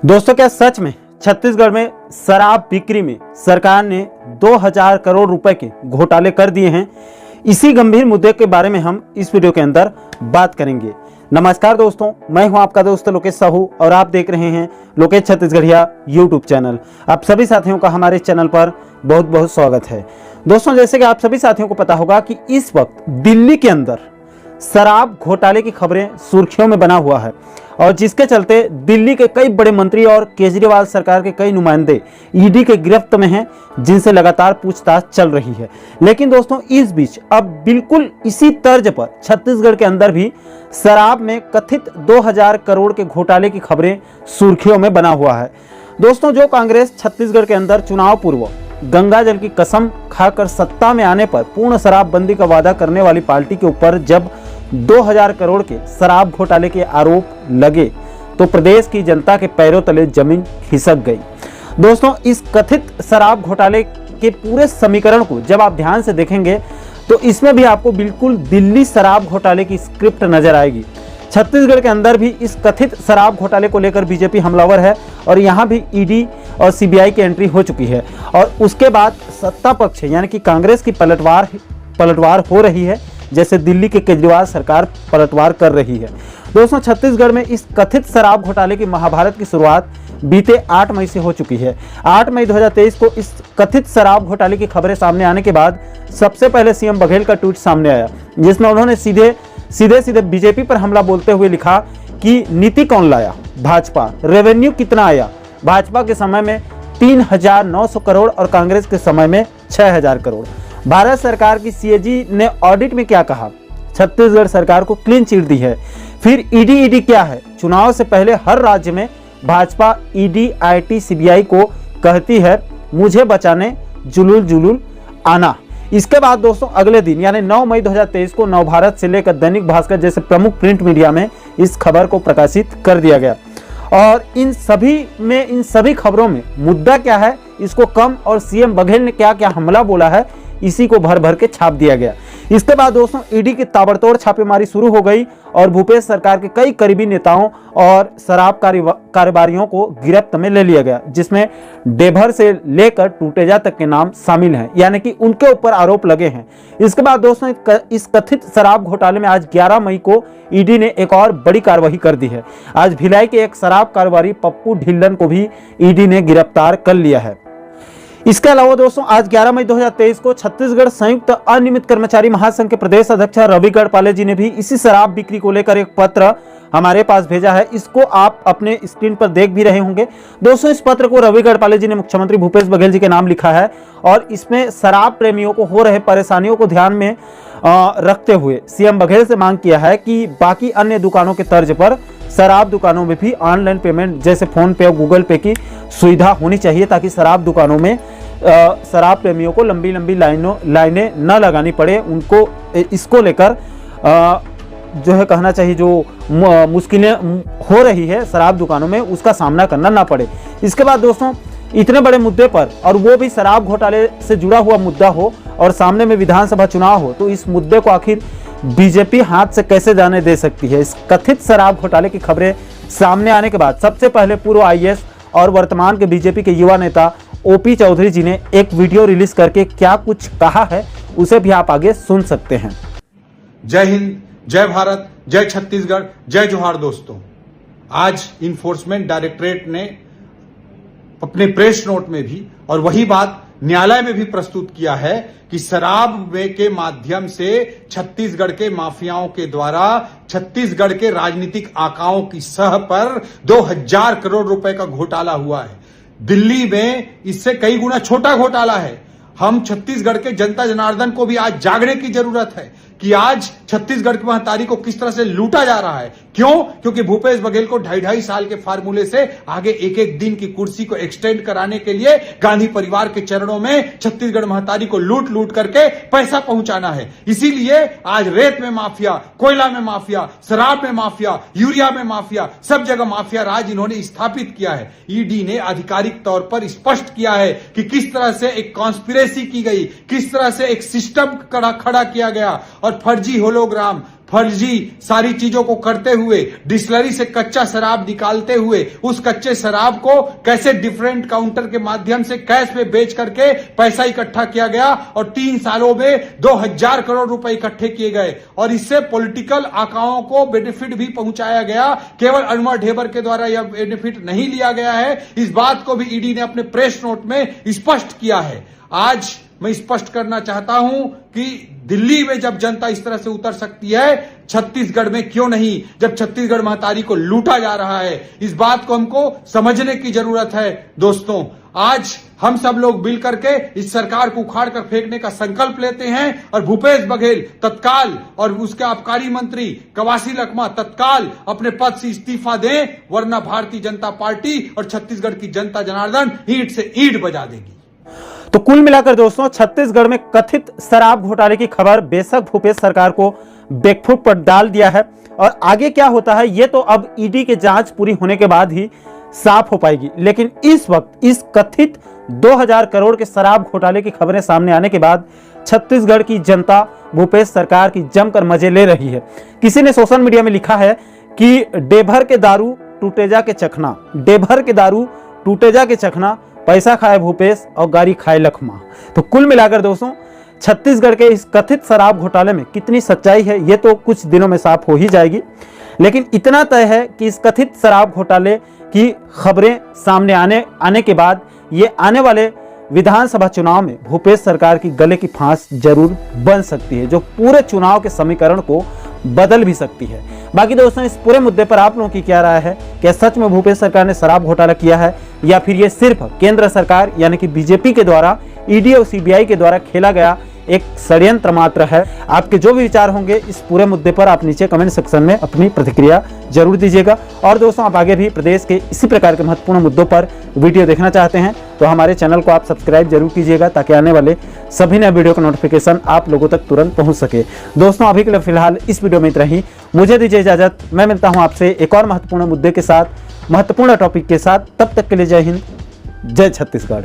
दोस्तों, क्या सच में छत्तीसगढ़ में शराब बिक्री में सरकार ने 2000 करोड़ रुपए के घोटाले कर दिए हैं? इसी गंभीर मुद्दे के बारे में हम इस वीडियो के अंदर बात करेंगे। नमस्कार दोस्तों, मैं हूं आपका दोस्त लोकेश साहू और आप देख रहे हैं लोकेश छत्तीसगढ़िया यूट्यूब चैनल। आप सभी साथियों का हमारे चैनल पर बहुत बहुत स्वागत है। दोस्तों, जैसे कि आप सभी साथियों को पता होगा कि इस वक्त दिल्ली के अंदर शराब घोटाले की खबरें सुर्खियों में बना हुआ है और जिसके चलते दिल्ली के कई बड़े मंत्री और केजरीवाल सरकार के कई नुमाइंदे ईडी के गिरफ्त में हैं, जिनसे लगातार पूछताछ चल रही है। लेकिन दोस्तों, इस बीच अब बिल्कुल इसी तर्ज पर छत्तीसगढ़ के अंदर भी शराब में कथित 2000 करोड़ के घोटाले की खबरें सुर्खियों में बना हुआ है। दोस्तों, जो कांग्रेस छत्तीसगढ़ के अंदर चुनाव पूर्व गंगा जल की कसम खाकर सत्ता में आने पर पूर्ण शराबबंदी का वादा करने वाली पार्टी के ऊपर जब 2000 करोड़ के शराब घोटाले के आरोप लगे तो प्रदेश की जनता के पैरों तले जमीन खिसक गई। दोस्तों, इस कथित शराब घोटाले के पूरे समीकरण को जब आप ध्यान से देखेंगे तो इसमें भी आपको बिल्कुल दिल्ली शराब घोटाले की स्क्रिप्ट नजर आएगी। छत्तीसगढ़ के अंदर भी इस कथित शराब घोटाले को लेकर बीजेपी हमलावर है और यहाँ भी ईडी और सीबीआई की एंट्री हो चुकी है और उसके बाद सत्ता पक्ष यानी कि कांग्रेस की पलटवार हो रही है, जैसे दिल्ली के केजरीवाल सरकार पलटवार कर रही है। दोस्तों, छत्तीसगढ़ में इस कथित शराब घोटाले की महाभारत की शुरुआत बीते 8 मई से हो चुकी है। 8 मई 2023 को इस कथित शराब घोटाले की खबरें सामने आने के बाद सबसे पहले सीएम बघेल का ट्वीट सामने आया, जिसमें उन्होंने सीधे बीजेपी पर हमला बोलते हुए लिखा कि नीति कौन लाया? भाजपा। रेवेन्यू कितना आया? भाजपा के समय में 3900 करोड़ और कांग्रेस के समय में 6000 करोड़। भारत सरकार की सीएजी ने ऑडिट में क्या कहा? छत्तीसगढ़ सरकार को क्लीन चिट दी है। फिर ईडी क्या है? चुनाव से पहले हर राज्य में भाजपा ईडी, आईटी, सीबीआई को कहती है मुझे बचाने जुलूल आना। इसके बाद दोस्तों, अगले दिन यानी 9 मई 2023 को नवभारत से लेकर दैनिक भास्कर जैसे प्रमुख प्रिंट मीडिया में इस खबर को प्रकाशित कर दिया गया और इन सभी खबरों में मुद्दा क्या है, इसको कम और सीएम बघेल ने क्या क्या हमला बोला है, इसी को भर भर के छाप दिया गया। इसके बाद दोस्तों, ईडी की ताबड़तोड़ छापेमारी शुरू हो गई और भूपेश सरकार के कई करीबी नेताओं और शराब कारोबारियों को गिरफ्त में ले लिया गया, जिसमें डेभर से लेकर टूटेजा तक के नाम शामिल हैं, यानी कि उनके ऊपर आरोप लगे हैं। इसके बाद दोस्तों, इस कथित शराब घोटाले में आज 11 मई को ईडी ने एक और बड़ी कार्रवाई कर दी है। आज भिलाई के एक शराब कारोबारी पप्पू ढिल्लन को भी ईडी ने गिरफ्तार कर लिया है। इसके अलावा दोस्तों, आज 11 मई 2023 को छत्तीसगढ़ संयुक्त अनियमित कर्मचारी महासंघ के प्रदेश अध्यक्ष रवि गढ़पाले जी ने भी इसी शराब बिक्री को लेकर एक पत्र हमारे पास भेजा है। इसको आप अपने स्क्रीन पर देख भी रहे होंगे। दोस्तों, इस पत्र को रवि गढ़पाले जी ने मुख्यमंत्री भूपेश बघेल जी के नाम लिखा है और इसमें शराब प्रेमियों को हो रहे परेशानियों को ध्यान में रखते हुए सीएम बघेल से मांग किया है कि बाकी अन्य दुकानों के तर्ज पर शराब दुकानों में भी ऑनलाइन पेमेंट जैसे फोन पे और गूगल पे की सुविधा होनी चाहिए, ताकि शराब दुकानों में शराब प्रेमियों को लंबी लंबी लाइनें न लगानी पड़े। उनको इसको लेकर जो है कहना चाहिए, जो मुश्किलें हो रही है शराब दुकानों में, उसका सामना करना ना पड़े। इसके बाद दोस्तों, इतने बड़े मुद्दे पर और वो भी शराब घोटाले से जुड़ा हुआ मुद्दा हो और सामने में विधानसभा चुनाव हो, तो इस मुद्दे को आखिर बीजेपी हाथ से कैसे जाने दे सकती है? इस कथित शराब घोटाले की खबरें सामने आने के बाद सबसे पहले पूर्व आईएएस और वर्तमान के बीजेपी के युवा नेता ओपी चौधरी जी ने एक वीडियो रिलीज करके क्या कुछ कहा है, उसे भी आप आगे सुन सकते हैं। जय हिंद, जय भारत, जय छत्तीसगढ़, जय जोहार। दोस्तों, आज इन्फोर्समेंट डायरेक्टरेट ने अपने प्रेस नोट में भी और वही बात न्यायालय में भी प्रस्तुत किया है कि शराब के माध्यम से छत्तीसगढ़ के माफियाओं के द्वारा छत्तीसगढ़ के राजनीतिक आकाओं की सह पर 2000 करोड़ रुपए का घोटाला हुआ है। दिल्ली में इससे कई गुना छोटा घोटाला है। हम छत्तीसगढ़ के जनता जनार्दन को भी आज जागने की जरूरत है कि आज छत्तीसगढ़ की महतारी को किस तरह से लूटा जा रहा है। क्यों? क्योंकि भूपेश बघेल को 2.5 साल के फार्मूले से आगे एक एक दिन की कुर्सी को एक्सटेंड कराने के लिए गांधी परिवार के चरणों में छत्तीसगढ़ महतारी को लूट करके पैसा पहुंचाना है। इसीलिए आज रेत में माफिया, कोयला में माफिया, शराब में माफिया, यूरिया में माफिया, सब जगह माफिया राज इन्होंने स्थापित किया है। ईडी ने आधिकारिक तौर पर स्पष्ट किया है कि किस तरह से एक कॉन्स्पिरेसी की गई, किस तरह से एक सिस्टम खड़ा किया गया और फर्जी होलोग्राम, फर्जी सारी चीजों को करते हुए, डिस्टिलरी से कच्चा शराब निकालते हुए, उस कच्चे शराब को कैसे डिफरेंट काउंटर के माध्यम से कैश में बेच करके पैसा इकट्ठा किया गया और 3 सालों में 2000 करोड़ रुपए इकट्ठे किए गए और इससे पॉलिटिकल आकाओं को बेनिफिट भी पहुंचाया गया। केवल अनवर ढेबर के द्वारा यह बेनिफिट नहीं लिया गया है, इस बात को भी ईडी ने अपने प्रेस नोट में स्पष्ट किया है। आज मैं स्पष्ट करना चाहता हूं कि दिल्ली में जब जनता इस तरह से उतर सकती है, छत्तीसगढ़ में क्यों नहीं, जब छत्तीसगढ़ महतारी को लूटा जा रहा है। इस बात को हमको समझने की जरूरत है। दोस्तों, आज हम सब लोग मिल करके इस सरकार को उखाड़ कर फेंकने का संकल्प लेते हैं और भूपेश बघेल तत्काल और उसके आबकारी मंत्री कवासी लखमा तत्काल अपने पद से इस्तीफा दें, वरना भारतीय जनता पार्टी और छत्तीसगढ़ की जनता जनार्दन ईंट से ईंट बजा देगी। तो कुल मिलाकर दोस्तों, छत्तीसगढ़ में कथित शराब घोटाले की खबर बेशक भूपेश सरकार को बैकफुट पर डाल दिया है और आगे क्या होता है ये तो अब ईडी की जांच पूरी होने के बाद ही साफ हो पाएगी। लेकिन इस वक्त इस कथित 2000 करोड़ के शराब घोटाले की खबरें सामने आने के बाद छत्तीसगढ़ की जनता भूपेश सरकार की जमकर मजे ले रही है। किसी ने सोशल मीडिया में लिखा है कि डेभर के दारू टूटे जा के चखना, डेभर के दारू टूटे जा के चखना, पैसा खाए भूपेश और गाड़ी खाए लखमा। तो कुल मिलाकर दोस्तों, छत्तीसगढ़ के इस कथित शराब घोटाले में कितनी सच्चाई है ये तो कुछ दिनों में साफ हो ही जाएगी। लेकिन इतना तय है कि इस कथित शराब घोटाले की खबरें सामने आने के बाद ये आने वाले विधानसभा चुनाव में भूपेश सरकार की गले की फांस जरूर बन सकती है, जो पूरे चुनाव के समीकरण को बदल भी सकती है। बाकी दोस्तों, इस पूरे मुद्दे पर आप लोगों की क्या राय है? क्या सच में भूपेश सरकार ने शराब घोटाला किया है या फिर ये सिर्फ केंद्र सरकार यानी कि बीजेपी के द्वारा, ईडी और सीबीआई के द्वारा खेला गया एक षड्यंत्र मात्र है? आपके जो भी विचार होंगे इस पूरे मुद्दे पर आप नीचे कमेंट सेक्शन में अपनी प्रतिक्रिया जरूर दीजिएगा। और दोस्तों, आप आगे भी प्रदेश के इसी प्रकार के महत्वपूर्ण मुद्दों पर वीडियो देखना चाहते हैं तो हमारे चैनल को आप सब्सक्राइब जरूर कीजिएगा, ताकि आने वाले सभी नए वीडियो का नोटिफिकेशन आप लोगों तक तुरंत पहुंच सके। दोस्तों, अभी के लिए फिलहाल इस वीडियो में इतना ही। मुझे दीजिए इजाजत। मैं मिलता हूं आपसे एक और महत्वपूर्ण मुद्दे के साथ, महत्वपूर्ण टॉपिक के साथ। तब तक के लिए जय हिंद, जय छत्तीसगढ़।